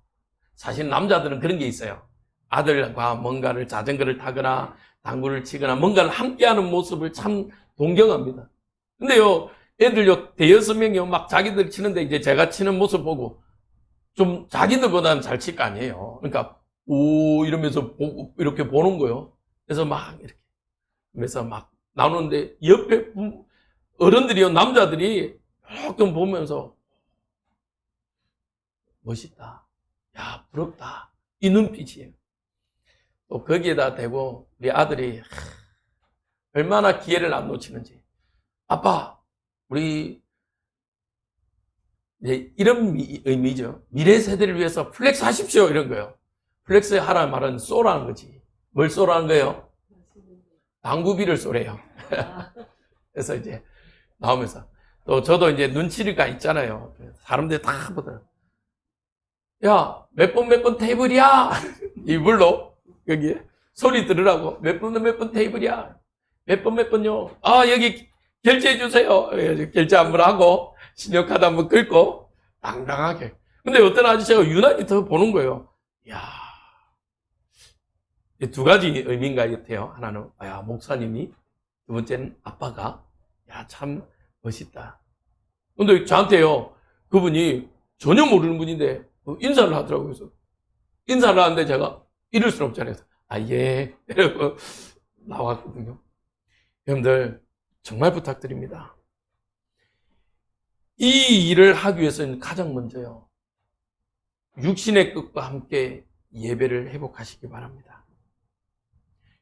사실 남자들은 그런 게 있어요. 아들과 뭔가를 자전거를 타거나 당구를 치거나 뭔가를 함께하는 모습을 참 동경합니다. 근데요, 애들요, 대여섯 명이요, 막 자기들 치는데 이제 제가 치는 모습 보고 좀 자기들보다는 잘 칠 거 아니에요. 그러니까, 오, 이러면서 보고, 이렇게 보는 거예요. 그래서 막 이렇게. 그래서 막 나누는데 옆에 어른들이요, 남자들이 조금 보면서 멋있다. 야, 부럽다. 이 눈빛이에요. 또 거기에다 대고 우리 아들이 얼마나 기회를 안 놓치는지. 아빠, 우리 이제 이런 의미죠. 미래 세대를 위해서 플렉스 하십시오. 이런 거예요. 플렉스 하라는 말은 쏘라는 거지. 뭘 쏘라는 거예요? 당구비를 쏘래요. 그래서 이제 나오면서 또 저도 이제 눈치가 있잖아요. 사람들이 다 보더라고요. 야, 몇 번 테이블이야? 이불로 여기 소리 들으라고. 몇 번 테이블이야? 몇 번요? 아, 여기 결제해 주세요. 결제 한번 하고 신용카드 한번 긁고 당당하게. 근데 어떤 아저씨가 유난히 더 보는 거예요. 야, 두 가지 의미인 것 같아요. 하나는 야, 목사님이, 두 번째는 아빠가 야, 참 멋있다. 근데 저한테요, 그분이 전혀 모르는 분인데 인사를 하더라고요. 그래서 인사를 하는데 제가 이럴 수는 없잖아요. 아, 예. 이러고 나왔거든요. 여러분들 정말 부탁드립니다. 이 일을 하기 위해서는 가장 먼저요, 육신의 끝과 함께 예배를 회복하시기 바랍니다.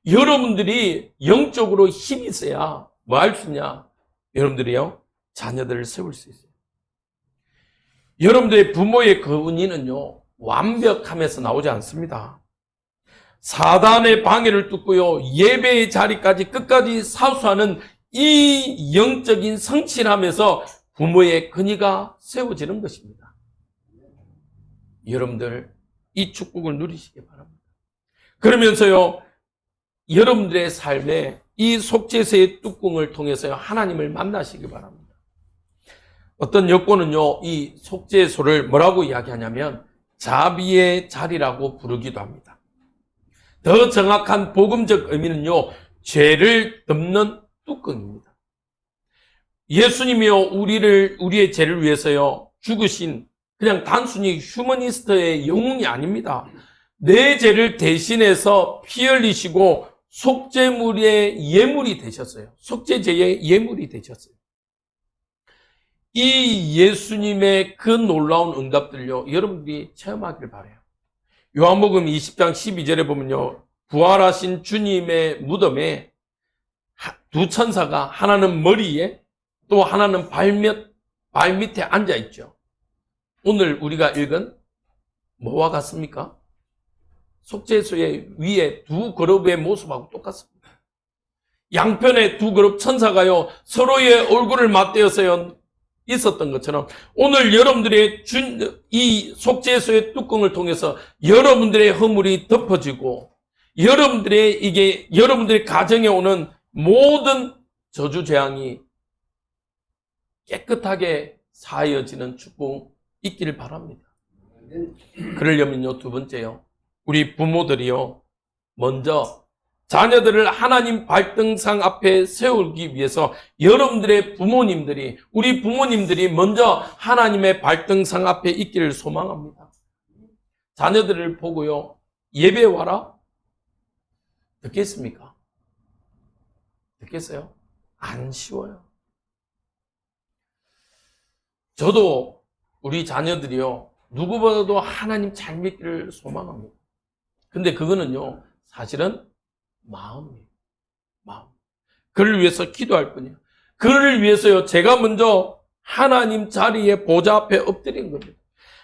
여러분들이 영적으로 힘이 있어야 뭐 할 수 있냐? 여러분들이요, 자녀들을 세울 수 있어요. 여러분들의 부모의 그 은혜는요, 완벽함에서 나오지 않습니다. 사단의 방해를 뚫고요, 예배의 자리까지 끝까지 사수하는 이 영적인 성실함에서 부모의 근위가 세워지는 것입니다. 여러분들 이 축복을 누리시기 바랍니다. 그러면서요, 여러분들의 삶에 이 속죄서의 뚜껑을 통해서요, 하나님을 만나시기 바랍니다. 어떤 여권은요, 이 속죄소를 뭐라고 이야기하냐면 자비의 자리라고 부르기도 합니다. 더 정확한 복음적 의미는요, 죄를 덮는 뚜껑입니다. 예수님이요, 우리의 죄를 위해서요, 죽으신 그냥 단순히 휴머니스트의 영웅이 아닙니다. 내 죄를 대신해서 피 흘리시고 속죄물의 예물이 되셨어요. 속죄제의 예물이 되셨어요. 이 예수님의 그 놀라운 응답들요, 여러분들이 체험하길 바라요. 요한복음 20장 12절에 보면요, 부활하신 주님의 무덤에 두 천사가 하나는 머리에 또 하나는 발밑에 앉아있죠. 오늘 우리가 읽은 뭐와 같습니까? 속죄소의 위에 두 그룹의 모습하고 똑같습니다. 양편의 두 그룹 천사가요, 서로의 얼굴을 맞대어서 있었던 것처럼 오늘 여러분들의 이 속죄소의 뚜껑을 통해서 여러분들의 허물이 덮어지고 여러분들의 가정에 오는 모든 저주 재앙이 깨끗하게 사하여지는 축복 있기를 바랍니다. 그러려면요, 두 번째요, 우리 부모들이요, 먼저 자녀들을 하나님 발등상 앞에 세우기 위해서 여러분들의 부모님들이, 우리 부모님들이 먼저 하나님의 발등상 앞에 있기를 소망합니다. 자녀들을 보고요, 예배 와라? 듣겠습니까? 듣겠어요? 안 쉬워요. 저도 우리 자녀들이요, 누구보다도 하나님 잘 믿기를 소망합니다. 근데 그거는요, 사실은 마음이에요. 마음. 그를 위해서 기도할 뿐이에요. 그를 위해서요, 제가 먼저 하나님 자리에 보좌 앞에 엎드린 겁니다.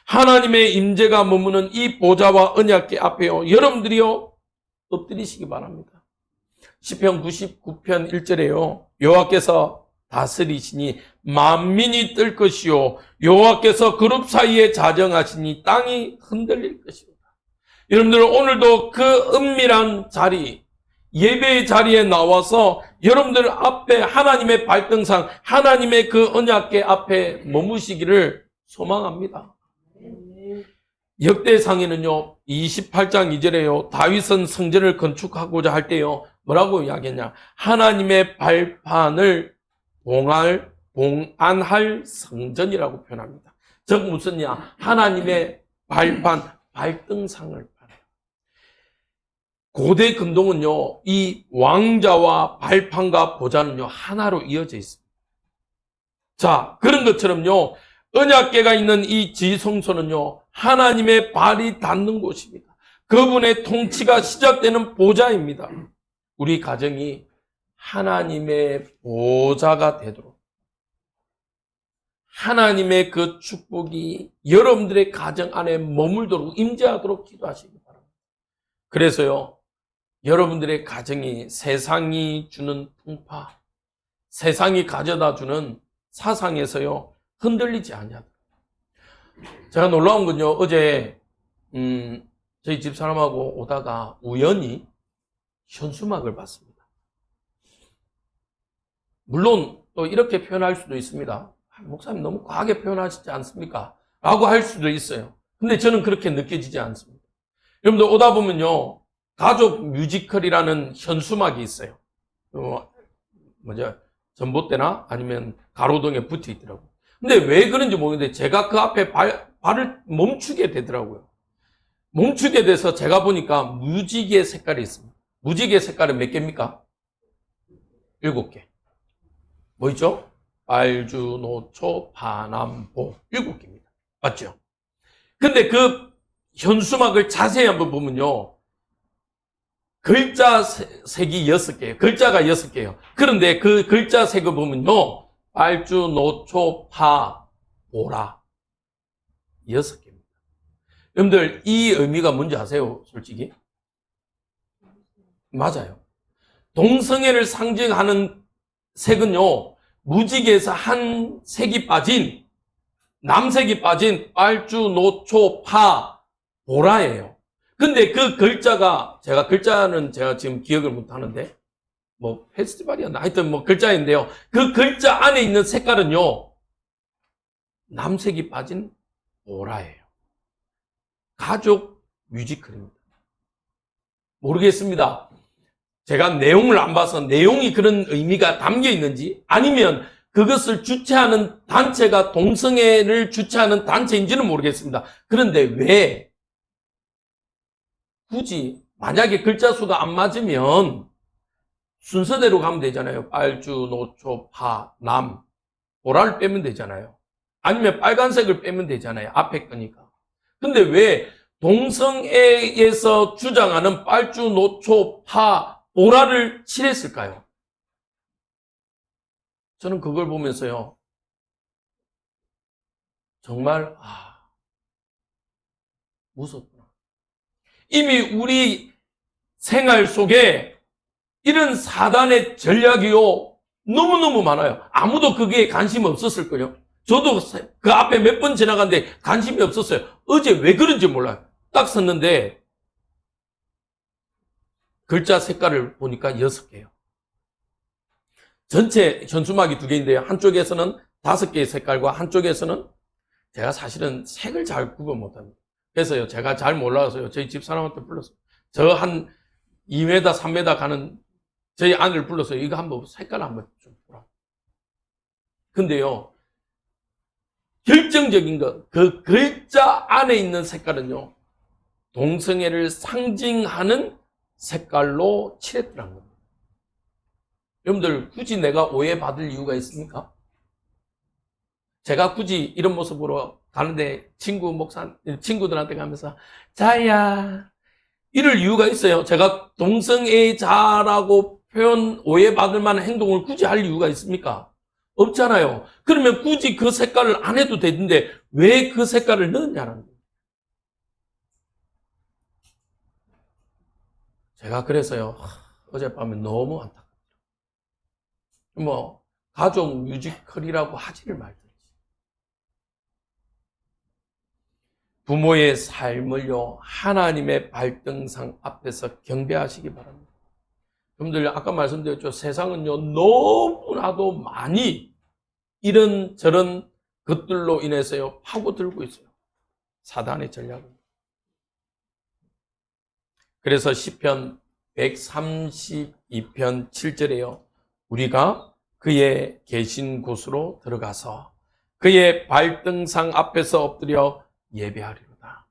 하나님의 임재가 머무는 이 보좌와 언약궤 앞에요, 여러분들이요, 엎드리시기 바랍니다. 시편 99편 1절에요, 여호와께서 다스리시니 만민이 뜰 것이요, 여호와께서 그룹 사이에 자정하시니 땅이 흔들릴 것입니다. 여러분들 오늘도 그 은밀한 자리, 예배의 자리에 나와서 여러분들 앞에 하나님의 발등상, 하나님의 그 언약궤 앞에 머무시기를 소망합니다. 역대상에는요, 28장 2절에요, 다윗은 성전을 건축하고자 할 때요, 뭐라고 이야기했냐? 하나님의 발판을 봉안할 성전이라고 표현합니다. 즉 무슨냐? 하나님의 발판, 발등상을 말해요. 고대 금동은요, 이 왕자와 발판과 보좌는요, 하나로 이어져 있습니다. 자, 그런 것처럼요, 언약궤가 있는 이 지성소는요, 하나님의 발이 닿는 곳입니다. 그분의 통치가 시작되는 보좌입니다. 우리 가정이 하나님의 보좌가 되도록 하나님의 그 축복이 여러분들의 가정 안에 머물도록 임재하도록 기도하시기 바랍니다. 그래서요, 여러분들의 가정이 세상이 주는 풍파, 세상이 가져다 주는 사상에서요, 흔들리지 아니하도록. 제가 놀라운 건요, 어제 저희 집사람하고 오다가 우연히 현수막을 봤습니다. 물론 또 이렇게 표현할 수도 있습니다. 목사님 너무 과하게 표현하시지 않습니까? 라고 할 수도 있어요. 근데 저는 그렇게 느껴지지 않습니다. 여러분들 오다 보면요, 가족 뮤지컬이라는 현수막이 있어요. 전봇대나 아니면 가로등에 붙어 있더라고요. 근데 왜 그런지 모르겠는데 제가 그 앞에 발을 멈추게 되더라고요. 멈추게 돼서 제가 보니까 무지개 색깔이 있습니다. 무지개 색깔은 몇 개입니까? 7개. 뭐 있죠? 빨주, 노초, 파남보 7개입니다. 맞죠? 근데 그 현수막을 자세히 한번 보면요, 글자 색이 6개예요. 글자가 6개예요. 그런데 그 글자 색을 보면요, 빨주, 노초, 파, 보라 6개입니다. 여러분들 이 의미가 뭔지 아세요? 솔직히? 맞아요. 동성애를 상징하는 색은요, 무지개에서 한 색이 빠진, 남색이 빠진 빨주, 노초, 파, 보라예요. 근데 그 글자가, 글자는 제가 지금 기억을 못 하는데, 뭐 페스티벌이었나? 하여튼 뭐 글자인데요. 그 글자 안에 있는 색깔은요, 남색이 빠진 보라예요. 가족 뮤지컬입니다. 모르겠습니다. 제가 내용을 안 봐서 내용이 그런 의미가 담겨 있는지, 아니면 그것을 주최하는 단체가 동성애를 주최하는 단체인지는 모르겠습니다. 그런데 왜 굳이 만약에 글자 수가 안 맞으면 순서대로 가면 되잖아요. 빨주, 노초, 파, 남, 보라를 빼면 되잖아요. 아니면 빨간색을 빼면 되잖아요. 앞에 거니까. 근데 왜 동성애에서 주장하는 빨주, 노초, 파, 보라를 칠했을까요? 저는 그걸 보면서요, 정말 무섭구나. 이미 우리 생활 속에 이런 사단의 전략이요, 너무너무 많아요. 아무도 그게 관심 없었을 거예요. 저도 그 앞에 몇 번 지나갔는데 관심이 없었어요. 어제 왜 그런지 몰라요. 딱 섰는데 글자 색깔을 보니까 6개예요. 전체 현수막이 2개인데요. 한쪽에서는 5개의 색깔과 한쪽에서는 제가 사실은 색을 잘 구분 못합니다. 그래서요, 제가 잘 몰라서요, 저희 집사람한테 불렀어요. 저 한 2m, 3m 가는 저희 아내를 불러서 이거 한번 색깔 한번 좀 보라. 근데요, 결정적인 거, 그 글자 안에 있는 색깔은요, 동성애를 상징하는 색깔로 칠했더라는 겁니다. 여러분들, 굳이 내가 오해받을 이유가 있습니까? 제가 굳이 이런 모습으로 가는데 친구들한테 가면서 자야 이럴 이유가 있어요. 제가 동성애자라고 오해받을 만한 행동을 굳이 할 이유가 있습니까? 없잖아요. 그러면 굳이 그 색깔을 안 해도 되는데 왜 그 색깔을 넣었냐는 거예요. 제가 그래서요, 어젯밤에 너무 안타깝더라고요. 뭐 가족 뮤지컬이라고 하지를 말든지. 부모의 삶을요, 하나님의 발등상 앞에서 경배하시기 바랍니다. 여러분들 아까 말씀드렸죠. 세상은요 너무나도 많이 이런 저런 것들로 인해서요 파고들고 있어요. 사단의 전략은. 그래서 시편 132편 7절에요. 우리가 그의 계신 곳으로 들어가서 그의 발등상 앞에서 엎드려 예배하리로다.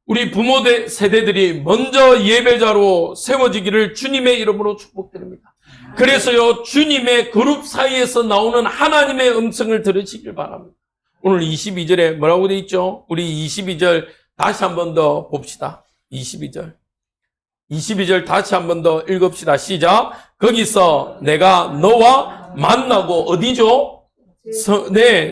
우리 부모 세대들이 먼저 예배자로 세워지기를 주님의 이름으로 축복드립니다. 그래서요 주님의 그룹 사이에서 나오는 하나님의 음성을 들으시길 바랍니다. 오늘 22절에 뭐라고 되어 있죠? 우리 22절 다시 한 번 더 봅시다. 22절 다시 한 번 더 읽읍시다. 시작. 거기서 내가 너와 만나고 어디죠?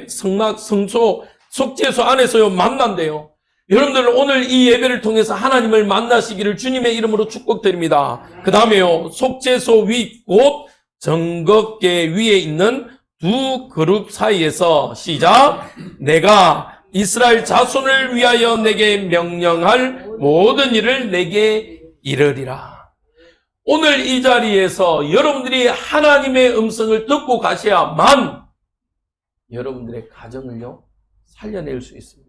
성소 속죄소 안에서요 만난대요. 여러분들 오늘 이 예배를 통해서 하나님을 만나시기를 주님의 이름으로 축복드립니다. 그 다음에요 속죄소 위 곧 정극계 위에 있는 두 그룹 사이에서 시작. 내가 이스라엘 자손을 위하여 내게 명령할 모든 일을 내게 이르리라. 오늘 이 자리에서 여러분들이 하나님의 음성을 듣고 가셔야만 여러분들의 가정을요 살려낼 수 있습니다.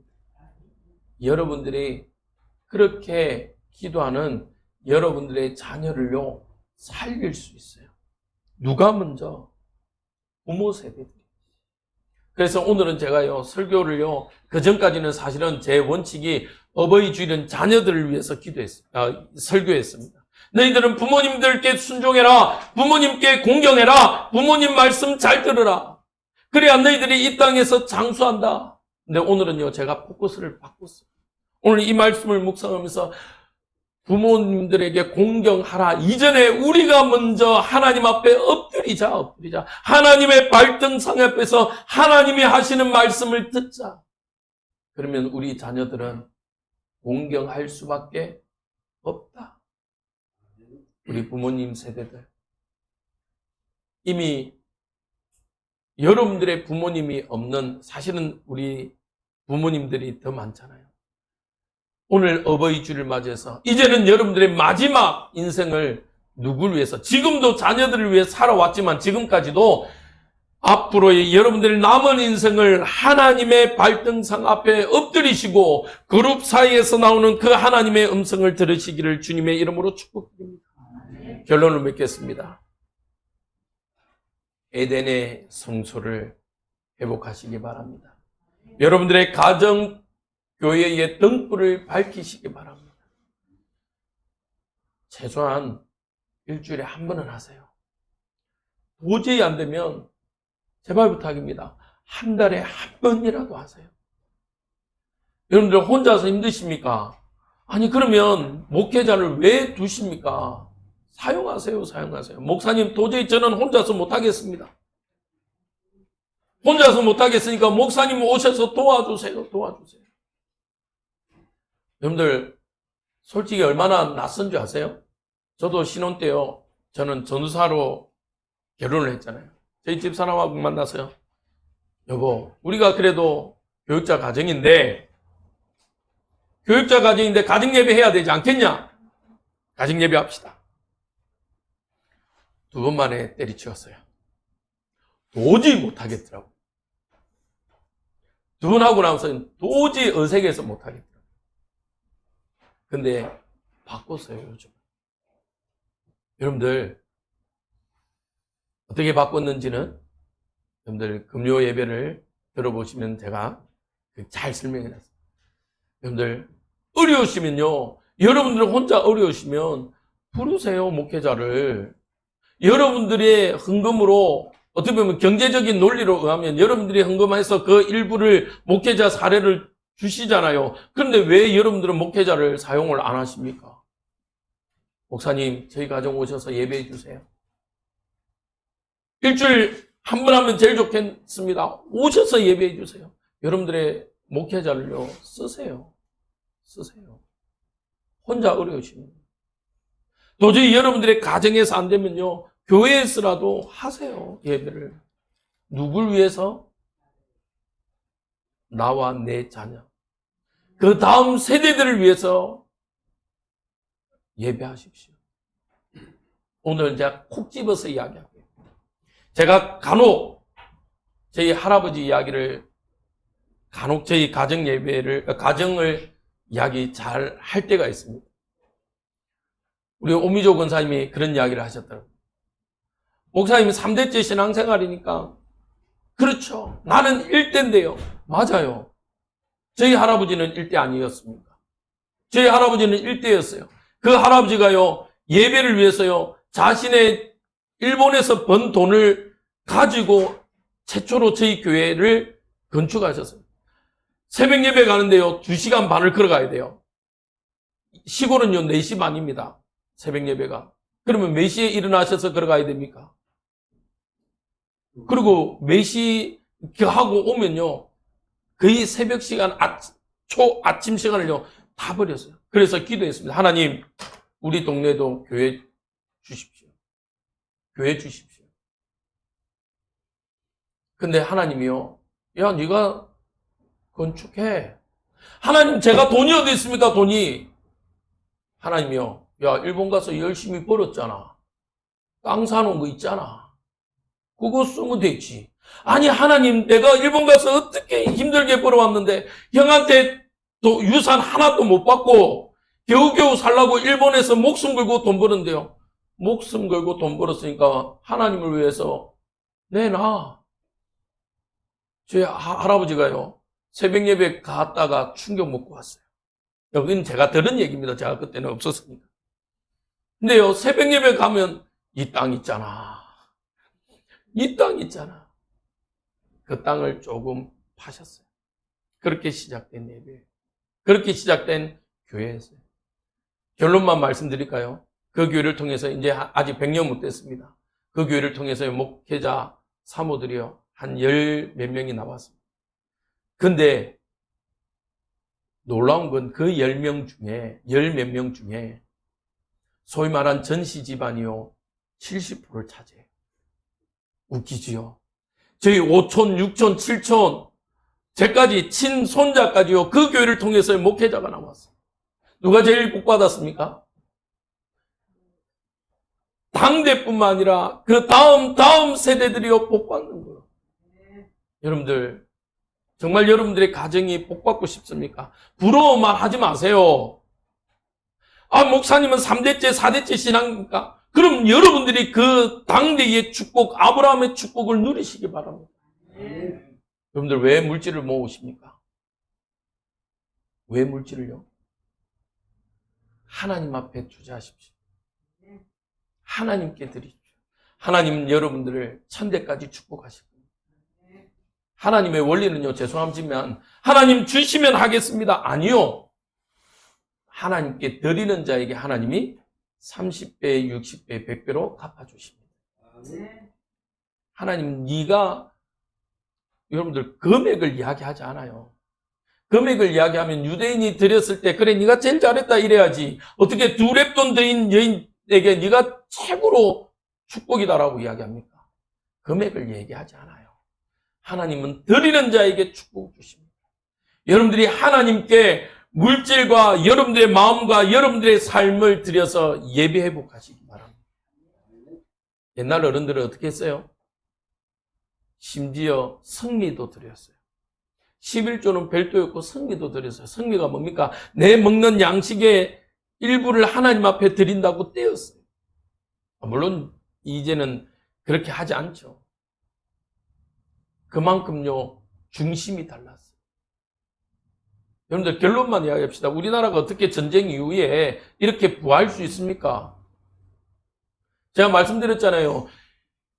여러분들이 그렇게 기도하는 여러분들의 자녀를요 살릴 수 있어요. 누가 먼저? 부모 세대들. 그래서 오늘은 제가요 설교를요 그 전까지는 사실은 제 원칙이 어버이 주일은 자녀들을 위해서 설교했습니다. 너희들은 부모님들께 순종해라. 부모님께 공경해라. 부모님 말씀 잘 들으라. 그래야 너희들이 이 땅에서 장수한다. 근데 오늘은요 제가 포커스를 바꿨어요. 오늘 이 말씀을 묵상하면서 부모님들에게 공경하라. 이전에 우리가 먼저 하나님 앞에 엎드리자. 하나님의 발등상 앞에서 하나님이 하시는 말씀을 듣자. 그러면 우리 자녀들은 공경할 수밖에 없다. 우리 부모님 세대들. 이미 여러분들의 부모님이 없는, 사실은 우리 부모님들이 더 많잖아요. 오늘 어버이 주를 맞이해서 이제는 여러분들의 마지막 인생을 누구를 위해서, 지금도 자녀들을 위해 살아왔지만 지금까지도 앞으로의 여러분들의 남은 인생을 하나님의 발등상 앞에 엎드리시고 그룹 사이에서 나오는 그 하나님의 음성을 들으시기를 주님의 이름으로 축복드립니다. 결론을 맺겠습니다. 에덴의 성소를 회복하시기 바랍니다. 여러분들의 가정, 교회의 등불을 밝히시기 바랍니다. 최소한 일주일에 한 번은 하세요. 도저히 안 되면 제발 부탁입니다. 한 달에 한 번이라도 하세요. 여러분들 혼자서 힘드십니까? 아니 그러면 목회자를 왜 두십니까? 사용하세요. 목사님 도저히 저는 혼자서 못하겠습니다. 혼자서 못하겠으니까 목사님 오셔서 도와주세요. 여러분들 솔직히 얼마나 낯선 줄 아세요? 저도 신혼 때요. 저는 전도사로 결혼을 했잖아요. 저희 집사람하고 만나서요. 여보, 우리가 그래도 교육자 가정인데 가정 예배 해야 되지 않겠냐? 가정 예배 합시다. 2번 만에 때리치웠어요. 도저히 못하겠더라고요. 2번 하고 나서는 도저히 어색해서 못하겠더라고요. 근데 바꿨어요, 요즘. 여러분들 어떻게 바꿨는지는 여러분들 금요 예배를 들어보시면 제가 잘 설명해놨어요. 여러분들 어려우시면요, 여러분들 혼자 어려우시면 부르세요, 목회자를. 여러분들의 헌금으로, 어떻게 보면 경제적인 논리로 의하면 여러분들이 헌금해서 그 일부를 목회자 사례를 주시잖아요. 그런데 왜 여러분들은 목회자를 사용을 안 하십니까? 목사님, 저희 가정 오셔서 예배해 주세요. 일주일 한 번 하면 제일 좋겠습니다. 오셔서 예배해 주세요. 여러분들의 목회자를요, 쓰세요. 혼자 어려우시면. 도저히 여러분들의 가정에서 안 되면요, 교회에서라도 하세요, 예배를. 누굴 위해서? 나와 내 자녀. 그 다음 세대들을 위해서 예배하십시오. 오늘 제가 콕 집어서 이야기할게요. 제가 간혹 저희 할아버지 이야기를 간혹 저희 가정을 이야기 잘 할 때가 있습니다. 우리 오미조 권사님이 그런 이야기를 하셨더라고요. 목사님이 3대째 신앙생활이니까 그렇죠. 나는 1대인데요. 맞아요. 저희 할아버지는 1대 아니었습니까? 저희 할아버지는 1대였어요. 그 할아버지가요, 예배를 위해서요, 자신의 일본에서 번 돈을 가지고 최초로 저희 교회를 건축하셨어요. 새벽 예배 가는데요, 2시간 반을 걸어가야 돼요. 시골은요, 4시 반입니다. 새벽 예배가. 그러면 몇 시에 일어나셔서 걸어가야 됩니까? 그리고 몇 시 하고 오면요, 거의 새벽 시간, 아침 시간을요, 다 버렸어요. 그래서 기도했습니다. 하나님, 우리 동네도 교회 주십시오. 교회 주십시오. 근데 하나님이요, 야, 네가 건축해. 하나님, 제가 돈이 어디 있습니까, 돈이? 하나님이요, 야, 일본 가서 열심히 벌었잖아. 땅 사놓은 거 있잖아. 그거 쓰면 되지. 아니, 하나님, 내가 일본 가서 어떻게 힘들게 벌어왔는데, 형한테 또 유산 하나도 못 받고, 겨우겨우 살라고 일본에서 목숨 걸고 돈 벌었는데요. 목숨 걸고 돈 벌었으니까, 하나님을 위해서 내놔. 저희 할아버지가요, 새벽 예배 갔다가 충격 먹고 왔어요. 여기는 제가 들은 얘기입니다. 제가 그때는 없었으니까. 근데요, 새벽 예배 가면, 이 땅 있잖아. 이 땅 있잖아. 그 땅을 조금 파셨어요. 그렇게 시작된 예배예요. 그렇게 시작된 교회였어요. 결론만 말씀드릴까요? 그 교회를 통해서 이제 아직 100년 못 됐습니다. 그 교회를 통해서 목회자 사모들이요, 한 열 몇 명이 나왔습니다. 근데 놀라운 건 그 10명 중에, 열 몇 명 중에 소위 말한 전시 집안이요, 70%를 차지해요. 웃기지요? 저희 5촌, 6촌, 7촌, 제까지 친손자까지요, 그 교회를 통해서 목회자가 나왔어요. 누가 제일 복 받았습니까? 당대뿐만 아니라 그 다음 세대들이요, 복 받는 거예요. 여러분들, 정말 여러분들의 가정이 복 받고 싶습니까? 부러워만 하지 마세요. 아, 목사님은 3대째, 4대째 신앙입니까? 그럼 여러분들이 그 당대의 축복, 아브라함의 축복을 누리시기 바랍니다. 여러분들 왜 물질을 모으십니까? 왜 물질을요? 하나님 앞에 투자하십시오. 하나님께 드리십시오. 하나님은 여러분들을 천대까지 축복하실 겁니다. 하나님의 원리는요, 죄송하지만 하나님 주시면 하겠습니다. 아니요. 하나님께 드리는 자에게 하나님이 30배, 60배, 100배로 갚아주십니다. 하나님, 네가 여러분들 금액을 이야기하지 않아요. 금액을 이야기하면 유대인이 드렸을 때 그래 네가 제일 잘했다 이래야지. 어떻게 두 랩돈 드린 여인에게 네가 최고로 축복이다라고 이야기합니까? 금액을 얘기하지 않아요. 하나님은 드리는 자에게 축복을 주십니다. 여러분들이 하나님께 물질과 여러분들의 마음과 여러분들의 삶을 들여서 예배 회복하시기 바랍니다. 옛날 어른들은 어떻게 했어요? 심지어 성미도 드렸어요. 11조는 별도였고 성미도 드렸어요. 성미가 뭡니까? 내 먹는 양식의 일부를 하나님 앞에 드린다고 떼었어요. 물론 이제는 그렇게 하지 않죠. 그만큼요, 중심이 달랐어요. 여러분들 결론만 이야기합시다. 우리나라가 어떻게 전쟁 이후에 이렇게 부할 수 있습니까? 제가 말씀드렸잖아요.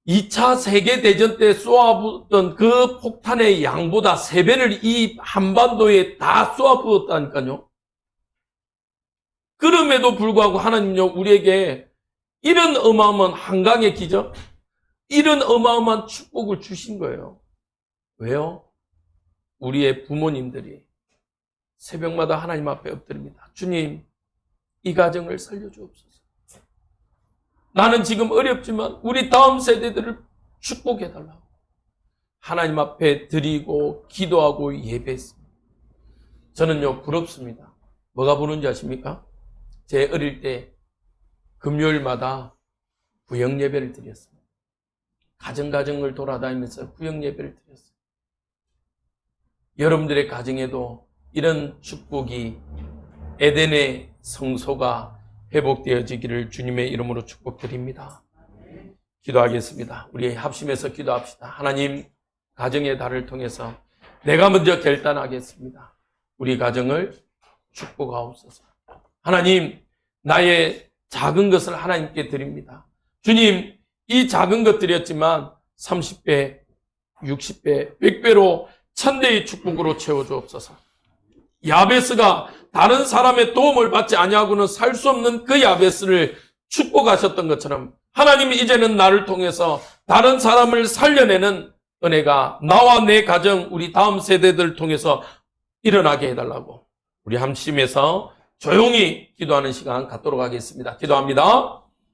2차 세계대전 때 쏘아부었던 그 폭탄의 양보다 3배를 이 한반도에 다 쏘아부었다니까요. 그럼에도 불구하고 하나님요, 우리에게 이런 어마어마한 한강의 기적, 이런 어마어마한 축복을 주신 거예요. 왜요? 우리의 부모님들이 새벽마다 하나님 앞에 엎드립니다. 주님, 이 가정을 살려주옵소서. 나는 지금 어렵지만 우리 다음 세대들을 축복해달라고 하나님 앞에 드리고 기도하고 예배했습니다. 저는요, 부럽습니다. 뭐가 부른지 아십니까? 제 어릴 때 금요일마다 구역 예배를 드렸습니다. 가정가정을 돌아다니면서 구역 예배를 드렸어요. 여러분들의 가정에도 이런 축복이 에덴의 성소가 회복되어지기를 주님의 이름으로 축복드립니다. 기도하겠습니다. 우리 합심해서 기도합시다. 하나님, 가정의 달을 통해서 내가 먼저 결단하겠습니다. 우리 가정을 축복하옵소서. 하나님, 나의 작은 것을 하나님께 드립니다. 주님, 이 작은 것들이었지만 30배, 60배, 100배로 1000배의 축복으로 채워주옵소서. 야베스가 다른 사람의 도움을 받지 아니하고는 살 수 없는 그 야베스를 축복하셨던 것처럼 하나님이 이제는 나를 통해서 다른 사람을 살려내는 은혜가 나와 내 가정, 우리 다음 세대들을 통해서 일어나게 해달라고 우리 함심에서 조용히 기도하는 시간 갖도록 하겠습니다. 기도합니다.